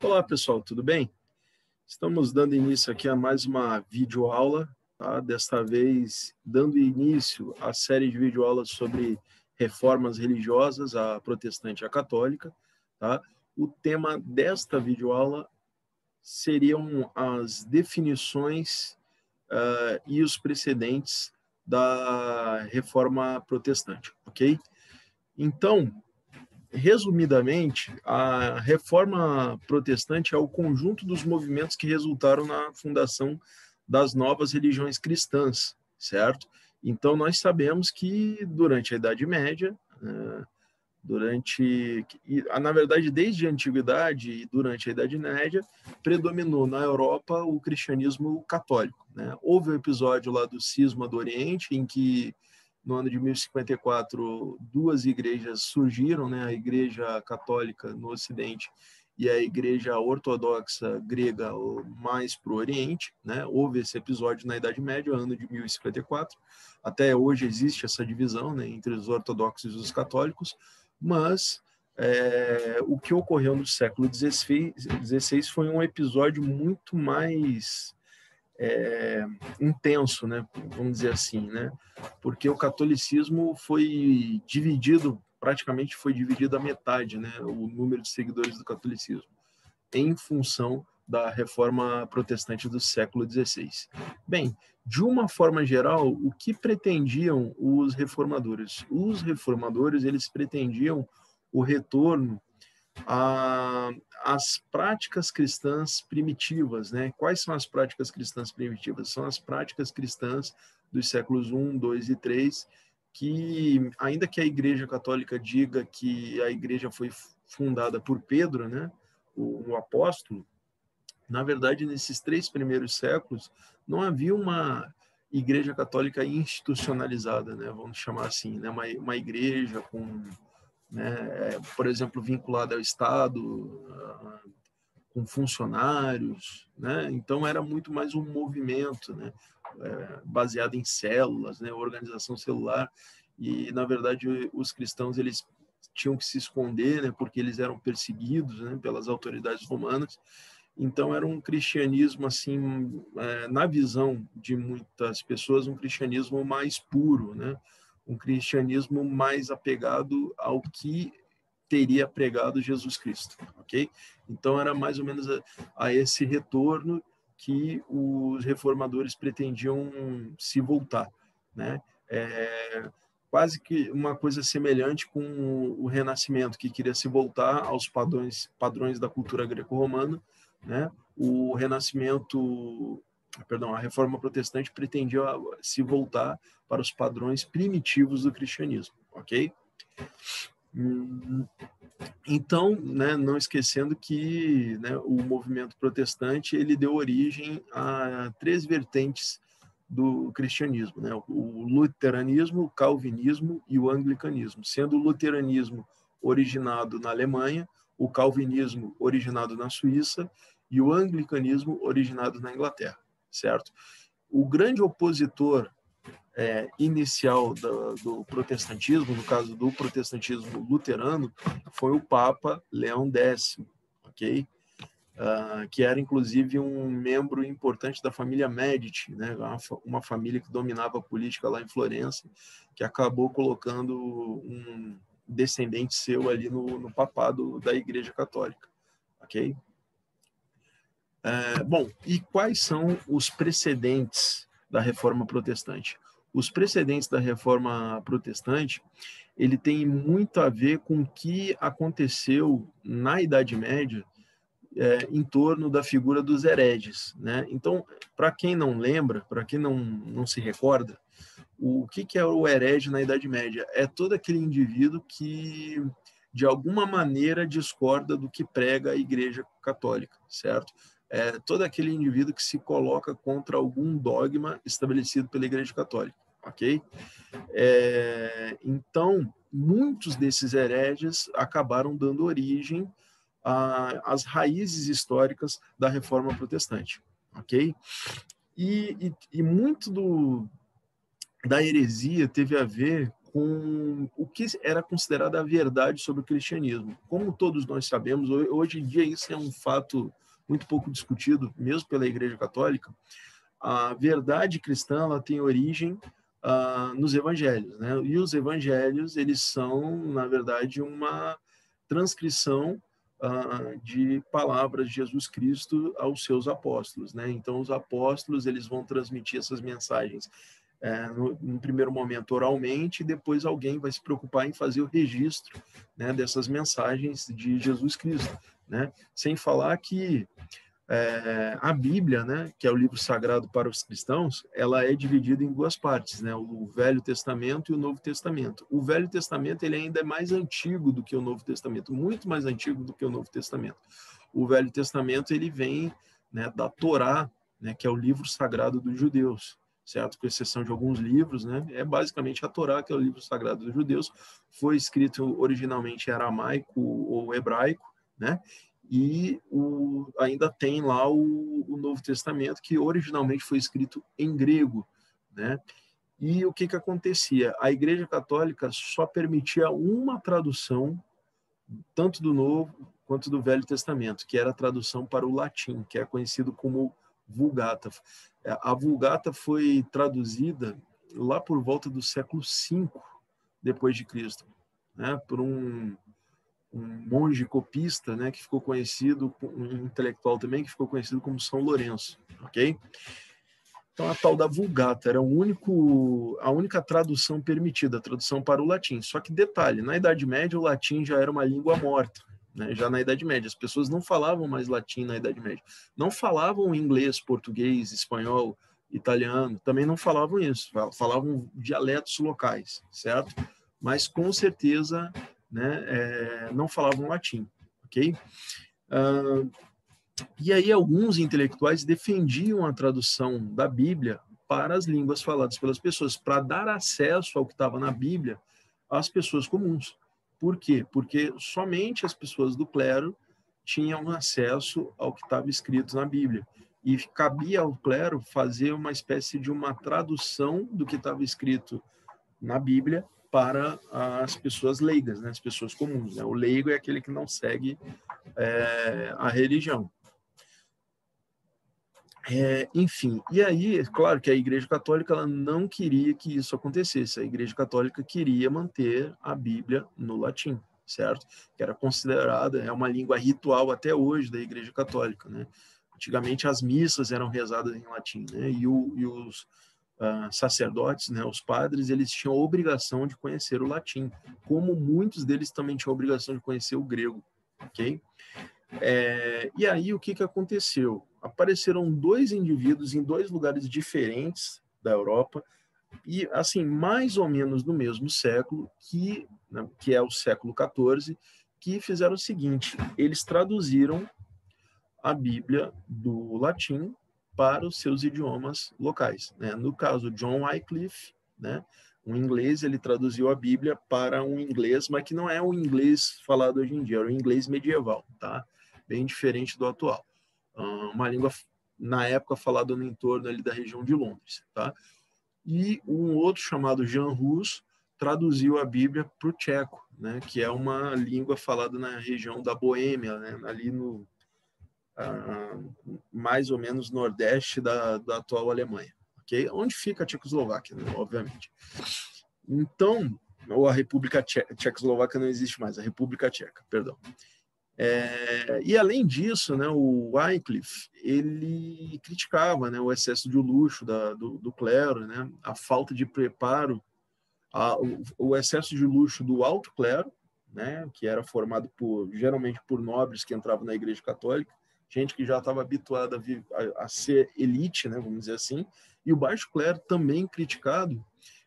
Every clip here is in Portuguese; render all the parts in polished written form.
Olá, pessoal, tudo bem? Estamos dando início aqui a mais uma videoaula, tá? Desta vez dando início à série de videoaulas sobre reformas religiosas, a protestante e a católica, tá? O tema desta videoaula seriam as definições e os precedentes da reforma protestante, ok? Então, resumidamente, a reforma protestante é o conjunto dos movimentos que resultaram na fundação das novas religiões cristãs, certo? Então, nós sabemos que durante a Idade Média, na verdade, desde a Antiguidade e durante a Idade Média, predominou na Europa o cristianismo católico, né? Houve o episódio lá do Cisma do Oriente, em que no ano de 1054, duas igrejas surgiram, né? A Igreja Católica no Ocidente e a Igreja Ortodoxa grega mais para o Oriente, né? Houve esse episódio na Idade Média, ano de 1054. Até hoje existe essa divisão, né, entre os ortodoxos e os católicos, mas o que ocorreu no século XVI foi um episódio muito mais intenso, né, vamos dizer assim, né, porque o catolicismo foi dividido, praticamente foi dividido à metade, né, o número de seguidores do catolicismo, em função da reforma protestante do século XVI. Bem, de uma forma geral, o que pretendiam os reformadores? Os reformadores, eles pretendiam o retorno às práticas cristãs primitivas, né? Quais são as práticas cristãs primitivas? São as práticas cristãs dos séculos I, II e III, que, ainda que a Igreja Católica diga que a igreja foi fundada por Pedro, né, o apóstolo, na verdade, nesses 3 primeiros séculos, não havia uma igreja católica institucionalizada, né, vamos chamar assim, né, uma igreja com, né, por exemplo, vinculada ao Estado, com funcionários, né, então era muito mais um movimento, né, baseado em células, né, organização celular, e, na verdade, os cristãos, eles tinham que se esconder, né, porque eles eram perseguidos, né, pelas autoridades romanas. Então, era um cristianismo, assim, na visão de muitas pessoas, um cristianismo mais puro, né? Um cristianismo mais apegado ao que teria pregado Jesus Cristo, ok? Então, era mais ou menos a esse retorno que os reformadores pretendiam se voltar, né? Quase que uma coisa semelhante com o Renascimento, que queria se voltar aos padrões da cultura greco-romana, né? O Renascimento, perdão, a Reforma Protestante pretendia se voltar para os padrões primitivos do cristianismo, ok? Então, né, não esquecendo que, né, o movimento protestante ele deu origem a 3 vertentes do cristianismo, né? O luteranismo, o calvinismo e o anglicanismo, sendo o luteranismo originado na Alemanha, o calvinismo originado na Suíça e o anglicanismo originado na Inglaterra, certo? O grande opositor inicial do protestantismo, no caso do protestantismo luterano, foi o Papa Leão X, ok? Que era inclusive um membro importante da família Medici, né? Uma família que dominava a política lá em Florença, que acabou colocando um descendente seu ali no papado da Igreja Católica, ok? Bom, e quais são os precedentes da Reforma Protestante? Os precedentes da Reforma Protestante, ele tem muito a ver com o que aconteceu na Idade Média em torno da figura dos hereges, né? Então, para quem não lembra, para quem não se recorda, o que é o herege na Idade Média? É todo aquele indivíduo que, de alguma maneira, discorda do que prega a Igreja Católica, certo? É todo aquele indivíduo que se coloca contra algum dogma estabelecido pela Igreja Católica, ok? Então, muitos desses hereges acabaram dando origem às raízes históricas da Reforma Protestante, ok? E muito da heresia teve a ver com o que era considerado a verdade sobre o cristianismo. Como todos nós sabemos, hoje em dia isso é um fato muito pouco discutido, mesmo pela Igreja Católica. A verdade cristã, ela tem origem nos evangelhos, né? E os evangelhos, eles são, na verdade, uma transcrição de palavras de Jesus Cristo aos seus apóstolos, né? Então, os apóstolos, eles vão transmitir essas mensagens no primeiro momento oralmente, e depois alguém vai se preocupar em fazer o registro, né, dessas mensagens de Jesus Cristo, né? Sem falar que a Bíblia, né, que é o livro sagrado para os cristãos, ela é dividida em duas partes, né, o Velho Testamento e o Novo Testamento. O Velho Testamento ele ainda é mais antigo do que o Novo Testamento, muito mais antigo do que o Novo Testamento. O Velho Testamento ele vem, né, da Torá, né, que é o livro sagrado dos judeus, certo? Com exceção de alguns livros, né? É basicamente a Torá, que é o livro sagrado dos judeus, foi escrito originalmente em aramaico ou hebraico, né? E ainda tem lá o Novo Testamento, que originalmente foi escrito em grego, né? E o que acontecia? A Igreja Católica só permitia uma tradução, tanto do Novo quanto do Velho Testamento, que era a tradução para o latim, que é conhecido como Vulgata. A Vulgata foi traduzida lá por volta do século V depois de Cristo, né? Por um monge copista, né, que ficou conhecido, um intelectual também, que ficou conhecido como São Lourenço, ok? Então, a tal da Vulgata era a única tradução permitida, a tradução para o latim. Só que, detalhe, na Idade Média, o latim já era uma língua morta, né? Já na Idade Média. As pessoas não falavam mais latim na Idade Média. Não falavam inglês, português, espanhol, italiano. Também não falavam isso. Falavam dialetos locais, certo? Mas, com certeza, né, não falavam latim, ok? E aí alguns intelectuais defendiam a tradução da Bíblia para as línguas faladas pelas pessoas, para dar acesso ao que estava na Bíblia às pessoas comuns. Por quê? Porque somente as pessoas do clero tinham acesso ao que estava escrito na Bíblia. E cabia ao clero fazer uma espécie de uma tradução do que estava escrito na Bíblia para as pessoas leigas, né? As pessoas comuns, né? O leigo é aquele que não segue a religião. Enfim, e aí, é claro que a Igreja Católica ela não queria que isso acontecesse. A Igreja Católica queria manter a Bíblia no latim, certo? Que era considerada, é uma língua ritual até hoje da Igreja Católica, né? Antigamente as missas eram rezadas em latim, né? E os sacerdotes, né, os padres, eles tinham a obrigação de conhecer o latim, como muitos deles também tinham a obrigação de conhecer o grego, ok? E aí o que aconteceu? Apareceram dois indivíduos em dois lugares diferentes da Europa e assim mais ou menos no mesmo século né, que é o século XIV, que fizeram o seguinte: eles traduziram a Bíblia do latim para os seus idiomas locais, né? No caso, John Wycliffe, né, um inglês, ele traduziu a Bíblia para um inglês, mas que não é o inglês falado hoje em dia, era o inglês medieval, tá? Bem diferente do atual. Uma língua, na época, falada no entorno ali da região de Londres, tá? E um outro chamado Jan Hus traduziu a Bíblia para o tcheco, né, que é uma língua falada na região da Boêmia, né, ali no mais ou menos nordeste da atual Alemanha, ok? Onde fica a Tchecoslováquia, né, obviamente. Então, ou a República Tchecoslováquia não existe mais, a República Tcheca, perdão. E além disso, né, o Wycliffe ele criticava, né, o excesso de luxo do clero, né, a falta de preparo, o excesso de luxo do alto clero, né, que era formado geralmente por nobres que entravam na Igreja Católica, gente que já estava habituada a ser elite, né, vamos dizer assim, e o baixo clero também criticado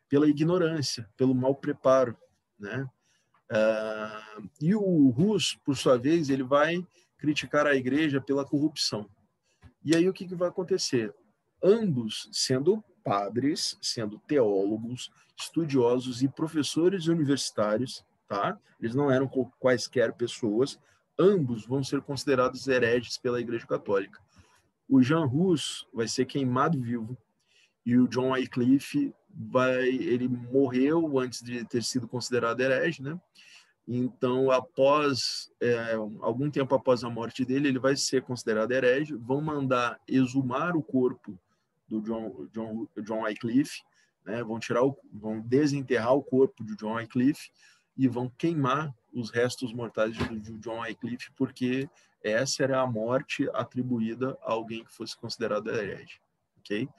pela ignorância, pelo mau preparo, né? E o Hus, por sua vez, ele vai criticar a igreja pela corrupção. E aí o que vai acontecer? Ambos, sendo padres, sendo teólogos, estudiosos e professores universitários, tá? Eles não eram quaisquer pessoas, ambos vão ser considerados hereges pela Igreja Católica. O Jan Hus vai ser queimado vivo e o John Wycliffe ele morreu antes de ter sido considerado herege, né? Então, algum tempo após a morte dele, ele vai ser considerado herege, vão mandar exumar o corpo do John Wycliffe, né? Vão desenterrar o corpo de John Wycliffe e vão queimar os restos mortais de John Wycliffe, porque essa era a morte atribuída a alguém que fosse considerado herege, ok?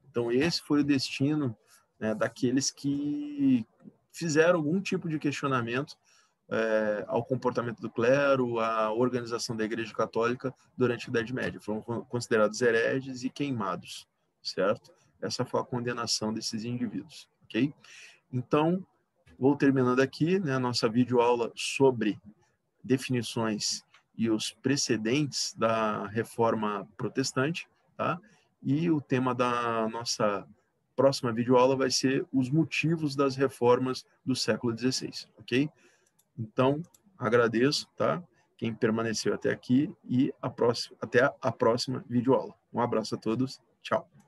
Então, esse foi o destino, né, daqueles que fizeram algum tipo de questionamento ao comportamento do clero, à organização da Igreja Católica durante a Idade Média. Foram considerados hereges e queimados, certo? Essa foi a condenação desses indivíduos, ok? Então, vou terminando aqui, né, a nossa videoaula sobre definições e os precedentes da Reforma Protestante, tá? E o tema da nossa próxima videoaula vai ser os motivos das reformas do século XVI, ok? Então, agradeço, tá? Quem permaneceu até aqui e até a próxima videoaula. Um abraço a todos. Tchau.